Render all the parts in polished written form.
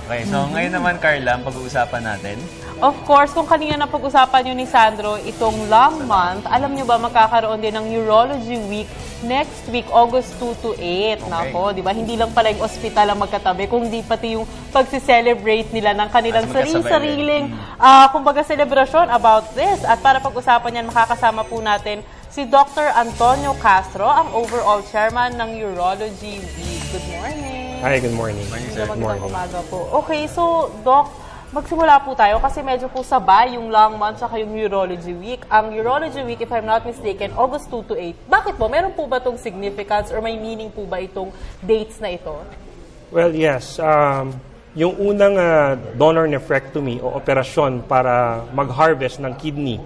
Okay, so ngayon naman, Carla, ang pag-uusapan natin. Of course, kung kanina na pag-usapan nyo ni Sandro, itong long month, alam nyo ba magkakaroon din ng Urology Week next week, August 2 to 8. Okay. Nako, di ba? Hindi lang pala yung ospital ang magkatabi, kundi pati yung pag-celebrate nila ng kanilang sarili-sariling, kumbaga, selebrasyon about this. At para pag-usapan yan, makakasama po natin si Dr. Antonio Castro, ang overall chairman ng Urology Week. Good morning. Hi, good morning. Morning, sir. Good morning. Umaga po. Okay, so, Doc, magsimula po tayo kasi medyo po sabay yung long month saka yung Urology Week. Ang Urology Week, if I'm not mistaken, August 2 to 8. Bakit po? Meron po ba itong significance or may meaning po ba itong dates na ito? Well, yes. Yung unang donor nephrectomy o operasyon para mag-harvest ng kidney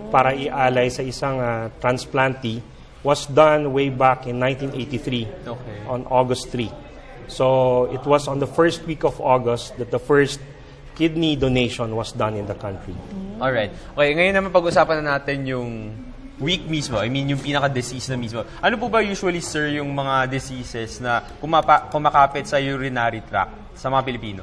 para ialay sa isang transplantee was done way back in 1983 on August 3. So it was on the first week of August that the first kidney donation was done in the country. Alright. Okay, ngayon naman pag-usapan na natin yung week mismo. I mean, yung pinaka-disease na mismo. Ano po ba usually, sir, yung mga diseases na kumakapit sa urinary tract sa mga Pilipino?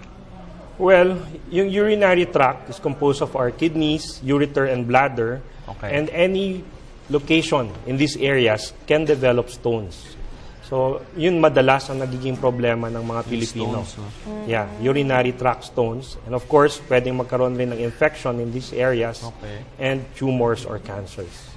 Well, yung urinary tract is composed of our kidneys, ureter, and bladder. Okay. And any location in these areas can develop stones. So, yun madalas ang nagiging problema ng mga Pilipino. Yeah, urinary tract stones. And of course, pwedeng magkaroon rin ng infection in these areas and tumors or cancers.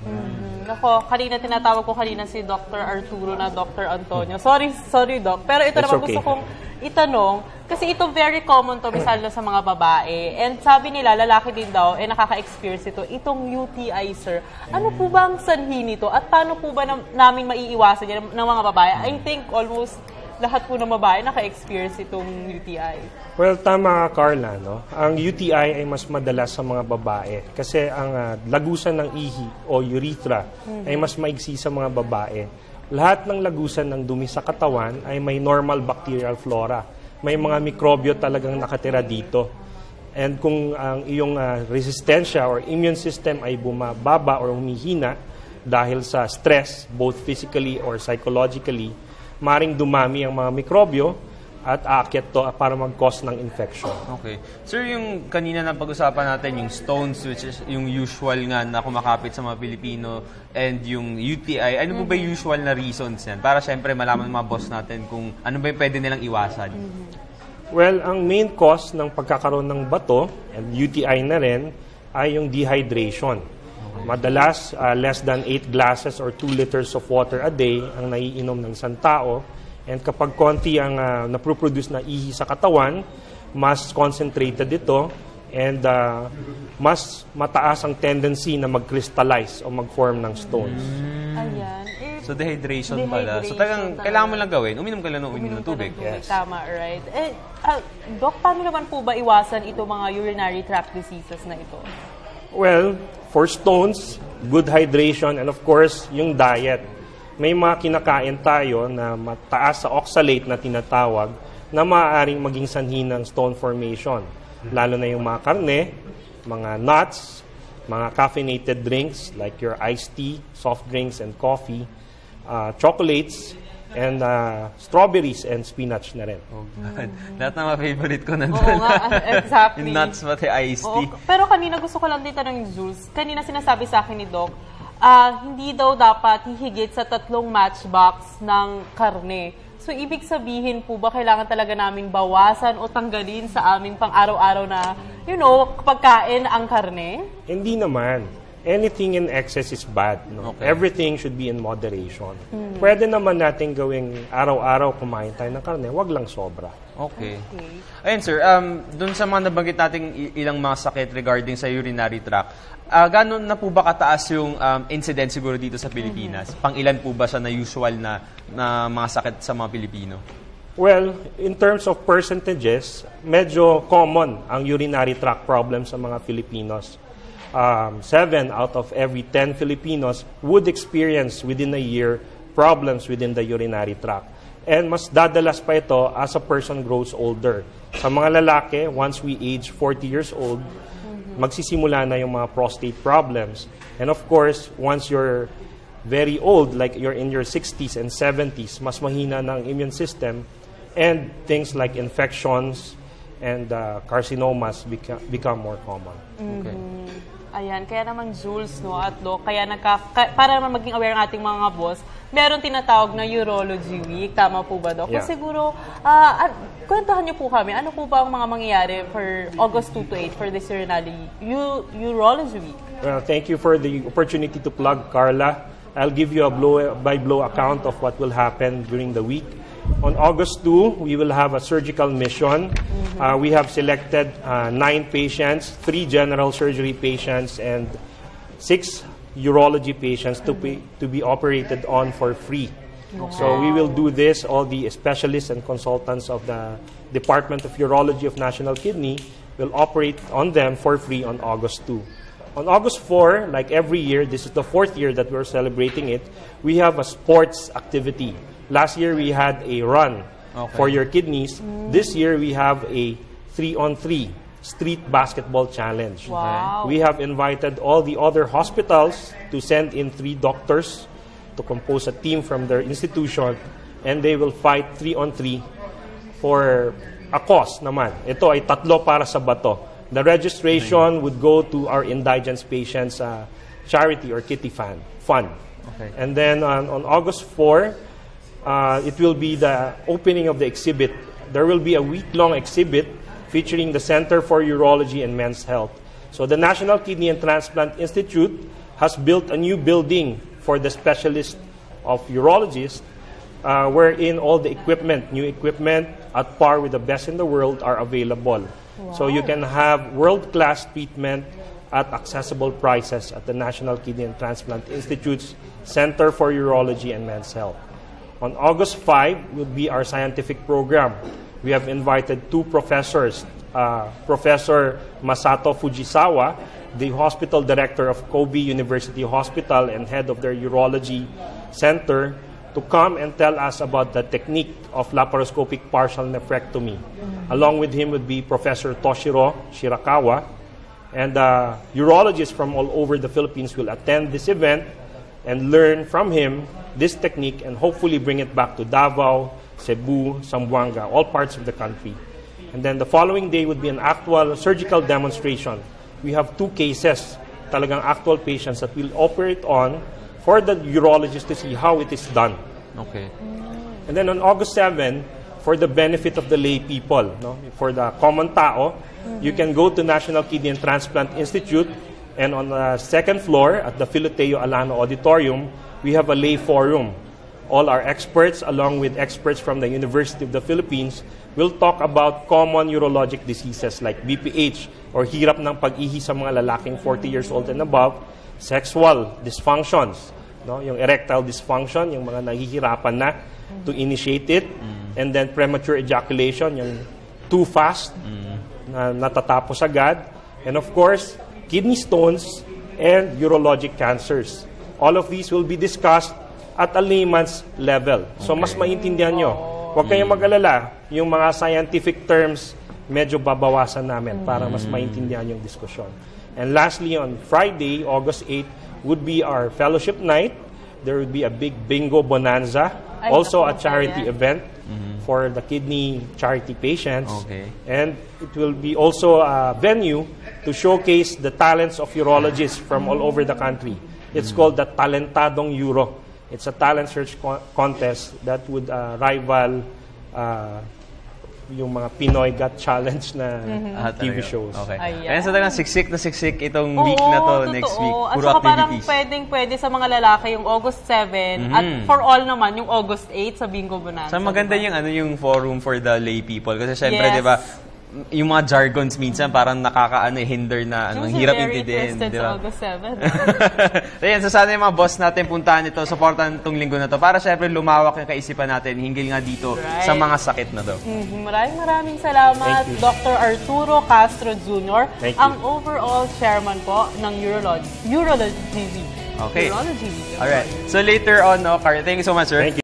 Ako, kanina tinatawag ko kanina si Dr. Arturo na Dr. Antonio. Sorry, Doc. Pero ito naman gusto kong itanong, kasi ito very common to misal sa mga babae. And sabi nila, lalaki din daw, nakaka-experience ito. Itong UTI, sir. Ano po ba ang sanhi nito? At paano po ba namin maiiwasan yan ng mga babae? I think almost lahat po ng babae naka-experience itong UTI. Well, tama ka, Carla. No? Ang UTI ay mas madalas sa mga babae. Kasi ang lagusan ng ihi o urethra ay mas maigsi sa mga babae. Lahat ng lagusan ng dumi sa katawan ay may normal bacterial flora. May mga mikrobyo talagang nakatira dito. And kung ang iyong resistensya or immune system ay bumababa or humihina dahil sa stress, both physically or psychologically, maring dumami ang mga mikrobyo at aakyat to para mag-cause ng infection. Okay. Sir, yung kanina na pag-usapan natin, yung stones, which is yung usual nga na kumakapit sa mga Pilipino, and yung UTI, ano po ba yung usual na reasons yan? Para syempre malaman ng mga boss natin kung ano ba yung pwede nilang iwasan. Well, ang main cause ng pagkakaroon ng bato, and UTI na rin, ay yung dehydration. Madalas, less than 8 glasses or 2 liters of water a day ang naiinom ng isang tao. And kapag konti ang naproproduce na ihi sa katawan, mas concentrated ito and mas mataas ang tendency na mag-crystallize o mag-form ng stones. Ayan. So, dehydration pala. So, kailangan mo lang gawin. Uminom ka lang ng tubig. Yes. Tama, right. Doc, paano naman po ba iwasan itong mga urinary tract diseases na ito? Well, for stones, good hydration and of course, yung diet. May mga kinakain tayo na mataas sa oxalate na tinatawag na maaaring maging sanhi ng stone formation. Lalo na yung mga karne, mga nuts, mga caffeinated drinks like your iced tea, soft drinks, and coffee, chocolates, and strawberries and spinach na rin. Oh, God. Lahat ng mga favorite ko nandun. Oo nga, exactly. Yung nuts, pati iced tea. Pero kanina gusto ko lang din tanong yung Jules. Kanina sinasabi sa akin ni Doc, hindi daw dapat hihigit sa 3 matchbox ng karne. So, ibig sabihin po ba kailangan talaga naming bawasan o tanggalin sa aming pang-araw-araw na, pagkain ang karne? Hindi naman. Anything in excess is bad. No? Okay. Everything should be in moderation. Pwede naman natin gawing araw-araw kumain tayo ng karne, wag lang sobra. Okay. Ayun, sir. Doon sa mga nabanggit nating ilang mga sakit regarding sa urinary tract, gano'n na po ba kataas yung incidence siguro dito sa Pilipinas? Pang-ilan po ba siya na usual na mga sakit sa mga Pilipino? Well, in terms of percentages, medyo common ang urinary tract problem sa mga Filipinos. 7 out of every 10 Filipinos would experience within a year problems within the urinary tract. And mas dadalas pa ito as a person grows older. Sa mga lalaki, once we age 40 years old, magsisimula na yung mga prostate problems. And of course, once you're very old, like you're in your 60s and 70s, mas mahina ng immune system, and things like infections and carcinomas become more common. Okay. Ayan, kaya naman Jules, no, at Doc, kaya para naman maging aware ng ating mga boss, meron tinatawag na Urology Week. Tama po ba, Doc? Yeah. Kung siguro, kwentuhan niyo po kami, ano po ba ang mga mangyayari for August 2 to 8 for this Urology Week? Well, thank you for the opportunity to plug, Carla. I'll give you a blow-by-blow account of what will happen during the week. On August 2, we will have a surgical mission. We have selected 9 patients, 3 general surgery patients, and 6 urology patients to be operated on for free. Wow. So we will do this. All the specialists and consultants of the Department of Urology of National Kidney will operate on them for free on August 2. On August 4, like every year, this is the 4th year that we're celebrating it, we have a sports activity. Last year, we had a run for your kidneys. This year, we have a 3-on-3 street basketball challenge. Wow. We have invited all the other hospitals to send in 3 doctors to compose a team from their institution, and they will fight 3-on-3 for a cause naman. Ito ay 3 para sa bato. The registration would go to our indigent patients charity or kitty fund. Okay. And then on August 4, it will be the opening of the exhibit. There will be a week-long exhibit featuring the Center for Urology and Men's Health. So the National Kidney and Transplant Institute has built a new building for the specialist of urologists, wherein all the new equipment at par with the best in the world are available. Wow. So you can have world-class treatment at accessible prices at the National Kidney and Transplant Institute's Center for Urology and Men's Health. On August 5 will be our scientific program. We have invited 2 professors, Professor Masato Fujisawa, the hospital director of Kobe University Hospital and head of their urology center, to come and tell us about the technique of laparoscopic partial nephrectomy. Along with him would be Professor Toshiro Shirakawa, and urologists from all over the Philippines will attend this event and learn from him this technique and hopefully bring it back to Davao, Cebu, Zamboanga, all parts of the country. And then the following day would be an actual surgical demonstration. We have 2 cases, talagang actual patients that we'll operate on for the urologist to see how it is done. Okay. And then on August 7, for the benefit of the lay people, no, for the common tao, you can go to National Kidney and Transplant Institute, and on the 2nd floor at the Filoteo Alano Auditorium, we have a lay forum. All our experts, along with experts from the University of the Philippines, will talk about common urologic diseases like BPH or hirap ng pag-ihi sa mga lalaking 40 years old and above, sexual dysfunctions, no, yung erectile dysfunction, yung mga nahihirapan na to initiate it, and then premature ejaculation, yung too fast, na natatapos agad, and of course, kidney stones and urologic cancers. All of these will be discussed at a layman's level. So mas maintindihan nyo. Huwag kayong mag-alala, yung mga scientific terms, medyo babawasan namin para mas maintindihan yung diskusyon. And lastly, on Friday, August 8, would be our fellowship night. There would be a big bingo bonanza, also a charity event for the kidney charity patients. Okay. And it will be also a venue to showcase the talents of urologists from all over the country. It's called the Talentadong Euro. It's a talent search contest that would rival yung mga Pinoy Got Challenge na TV shows. Okay. Ayan. Ayan, so talagang siksik na siksik itong week na to, totoo. next week. At Puro saka parang activities. pwede sa mga lalaki yung August 7 at for all naman yung August 8 sa Bingo Bonanza. So maganda diba? yung forum for the lay people. Kasi syempre, Yes. di ba, yung mga jargons minsan parang hinder na ang hirap intindihin. Interested Di sa ba? August 7. Ayan, so sana yung mga boss natin puntahan ito, supportan itong linggo na to para syempre lumawak yung kaisipan natin hinggil nga dito sa mga sakit na to. Maraming salamat, Thank you. Dr. Arturo Castro Jr., Thank you. ang overall chairman po ng Urology Week. Okay. Urology Week. Alright. So later on, no, Carl, thank you so much, sir. Thank you.